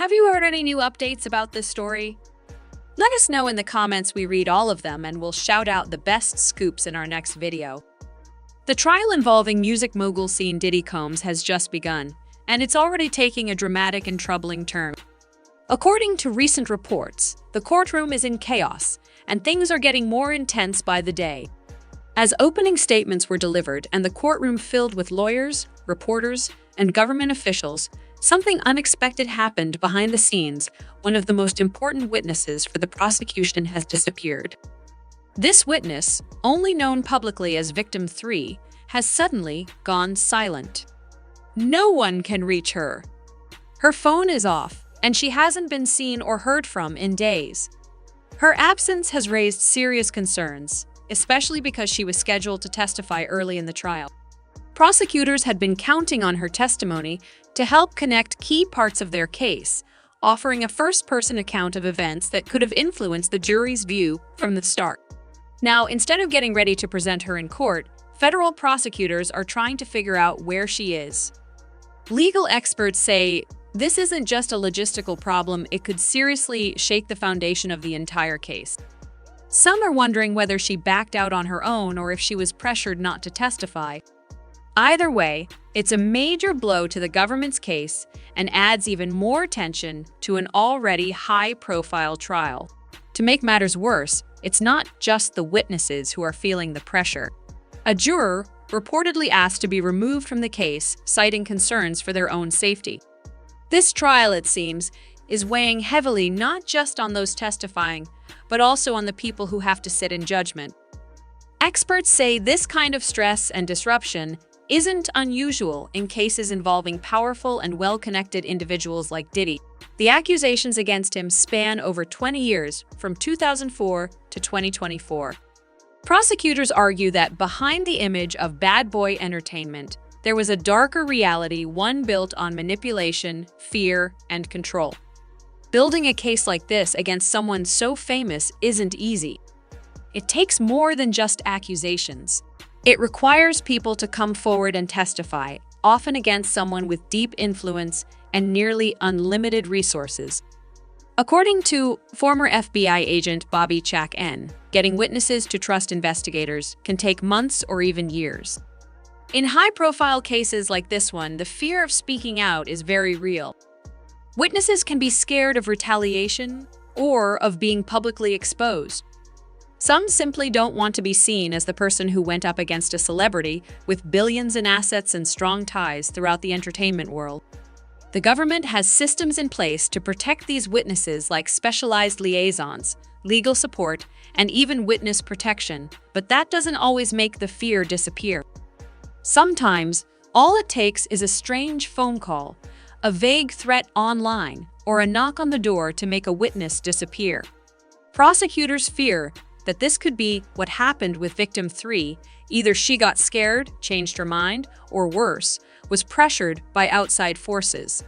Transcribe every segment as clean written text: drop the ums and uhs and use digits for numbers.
Have you heard any new updates about this story? Let us know in the comments. We read all of them and we'll shout out the best scoops in our next video. The trial involving music mogul scene Diddy Combs has just begun, and it's already taking a dramatic and troubling turn. According to recent reports, the courtroom is in chaos, and things are getting more intense by the day. As opening statements were delivered and the courtroom filled with lawyers, reporters, and government officials, something unexpected happened behind the scenes. One of the most important witnesses for the prosecution has disappeared. This witness, only known publicly as Victim 3, has suddenly gone silent. No one can reach her. Her phone is off, and she hasn't been seen or heard from in days. Her absence has raised serious concerns, especially because she was scheduled to testify early in the trial. Prosecutors had been counting on her testimony to help connect key parts of their case, offering a first-person account of events that could have influenced the jury's view from the start. Now, instead of getting ready to present her in court, federal prosecutors are trying to figure out where she is. Legal experts say this isn't just a logistical problem, it could seriously shake the foundation of the entire case. Some are wondering whether she backed out on her own or if she was pressured not to testify. Either way, it's a major blow to the government's case and adds even more tension to an already high-profile trial. To make matters worse, it's not just the witnesses who are feeling the pressure. A juror reportedly asked to be removed from the case, citing concerns for their own safety. This trial, it seems, is weighing heavily not just on those testifying, but also on the people who have to sit in judgment. Experts say this kind of stress and disruption isn't unusual in cases involving powerful and well-connected individuals like Diddy. The accusations against him span over 20 years, from 2004 to 2024. Prosecutors argue that behind the image of bad boy entertainment, there was a darker reality, one built on manipulation, fear, and control. Building a case like this against someone so famous isn't easy. It takes more than just accusations. It requires people to come forward and testify, often against someone with deep influence and nearly unlimited resources. According to former FBI agent Bobby Chack N., getting witnesses to trust investigators can take months or even years. In high-profile cases like this one, the fear of speaking out is very real. Witnesses can be scared of retaliation or of being publicly exposed. Some simply don't want to be seen as the person who went up against a celebrity with billions in assets and strong ties throughout the entertainment world. The government has systems in place to protect these witnesses, like specialized liaisons, legal support, and even witness protection, but that doesn't always make the fear disappear. Sometimes, all it takes is a strange phone call, a vague threat online, or a knock on the door to make a witness disappear. Prosecutors fear that this could be what happened with Victim 3. Either she got scared, changed her mind, or worse, was pressured by outside forces.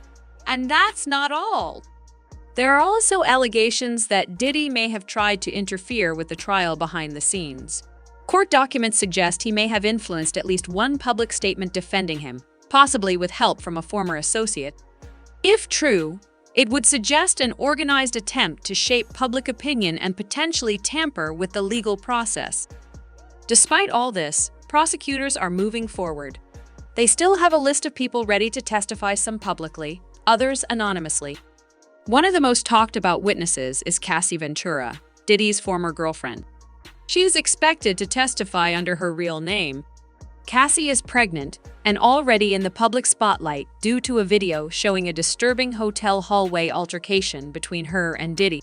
And that's not all. There are also allegations that Diddy may have tried to interfere with the trial behind the scenes. Court documents suggest he may have influenced at least one public statement defending him, possibly with help from a former associate. If true, it would suggest an organized attempt to shape public opinion and potentially tamper with the legal process. Despite all this, prosecutors are moving forward. They still have a list of people ready to testify, some publicly, others anonymously. One of the most talked about witnesses is Cassie Ventura, Diddy's former girlfriend. She is expected to testify under her real name. Cassie is pregnant and already in the public spotlight due to a video showing a disturbing hotel hallway altercation between her and Diddy.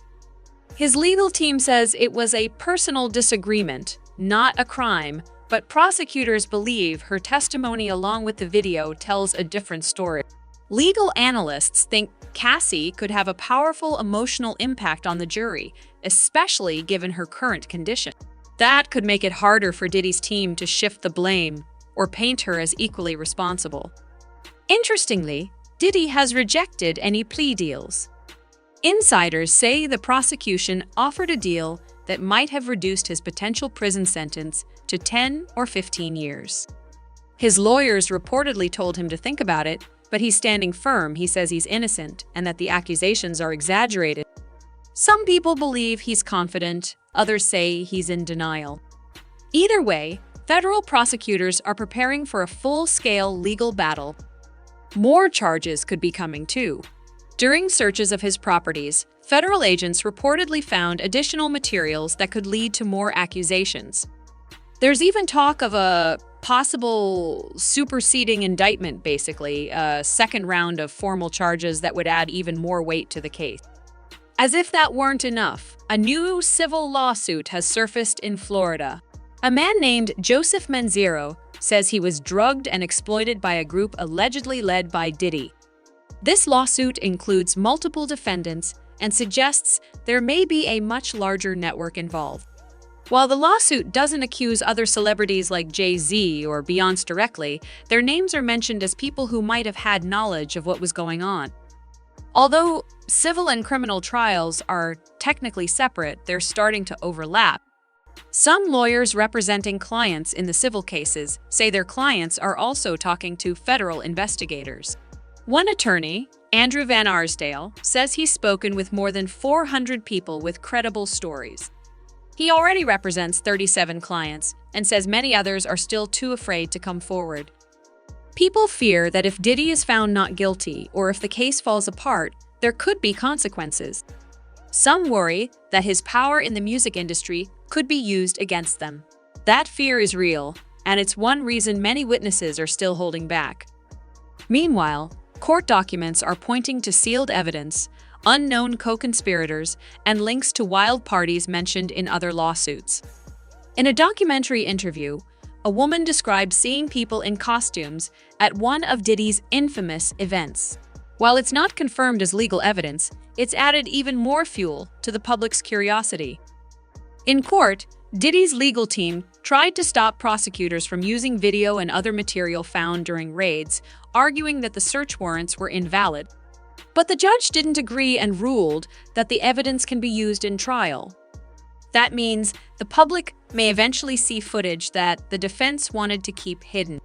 His legal team says it was a personal disagreement, not a crime, but prosecutors believe her testimony along with the video tells a different story. Legal analysts think Cassie could have a powerful emotional impact on the jury, especially given her current condition. That could make it harder for Diddy's team to shift the blame or paint her as equally responsible. Interestingly, Diddy has rejected any plea deals. Insiders say the prosecution offered a deal that might have reduced his potential prison sentence to 10 or 15 years. His lawyers reportedly told him to think about it, but he's standing firm. He says he's innocent and that the accusations are exaggerated. Some people believe he's confident, others say he's in denial. Either way, federal prosecutors are preparing for a full-scale legal battle. More charges could be coming too. During searches of his properties, federal agents reportedly found additional materials that could lead to more accusations. There's even talk of a possible superseding indictment, basically, a second round of formal charges that would add even more weight to the case. As if that weren't enough, a new civil lawsuit has surfaced in Florida. A man named Joseph Manzero says he was drugged and exploited by a group allegedly led by Diddy. This lawsuit includes multiple defendants and suggests there may be a much larger network involved. While the lawsuit doesn't accuse other celebrities like Jay-Z or Beyoncé directly, their names are mentioned as people who might have had knowledge of what was going on. Although civil and criminal trials are technically separate, they're starting to overlap. Some lawyers representing clients in the civil cases say their clients are also talking to federal investigators. One attorney, Andrew Van Arsdale, says he's spoken with more than 400 people with credible stories. He already represents 37 clients and says many others are still too afraid to come forward. People fear that if Diddy is found not guilty or if the case falls apart, there could be consequences. Some worry that his power in the music industry could be used against them. That fear is real, and it's one reason many witnesses are still holding back. Meanwhile, court documents are pointing to sealed evidence, unknown co-conspirators, and links to wild parties mentioned in other lawsuits. In a documentary interview, a woman described seeing people in costumes at one of Diddy's infamous events. While it's not confirmed as legal evidence, it's added even more fuel to the public's curiosity. In court, Diddy's legal team tried to stop prosecutors from using video and other material found during raids, arguing that the search warrants were invalid. But the judge didn't agree and ruled that the evidence can be used in trial. That means the public may eventually see footage that the defense wanted to keep hidden.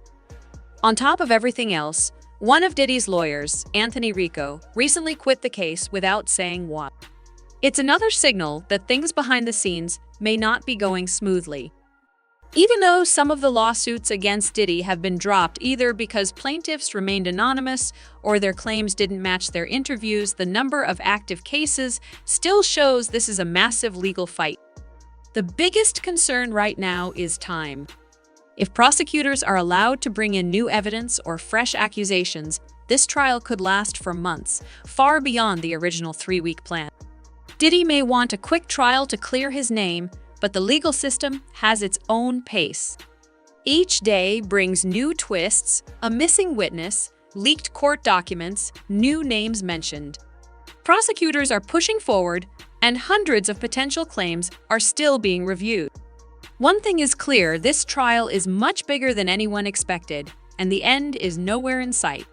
On top of everything else, one of Diddy's lawyers, Anthony Rico, recently quit the case without saying why. It's another signal that things behind the scenes may not be going smoothly. Even though some of the lawsuits against Diddy have been dropped either because plaintiffs remained anonymous or their claims didn't match their interviews, the number of active cases still shows this is a massive legal fight. The biggest concern right now is time. If prosecutors are allowed to bring in new evidence or fresh accusations, this trial could last for months, far beyond the original 3-week plan. Diddy may want a quick trial to clear his name, but the legal system has its own pace. Each day brings new twists, a missing witness, leaked court documents, new names mentioned. Prosecutors are pushing forward, and hundreds of potential claims are still being reviewed. One thing is clear, this trial is much bigger than anyone expected, and the end is nowhere in sight.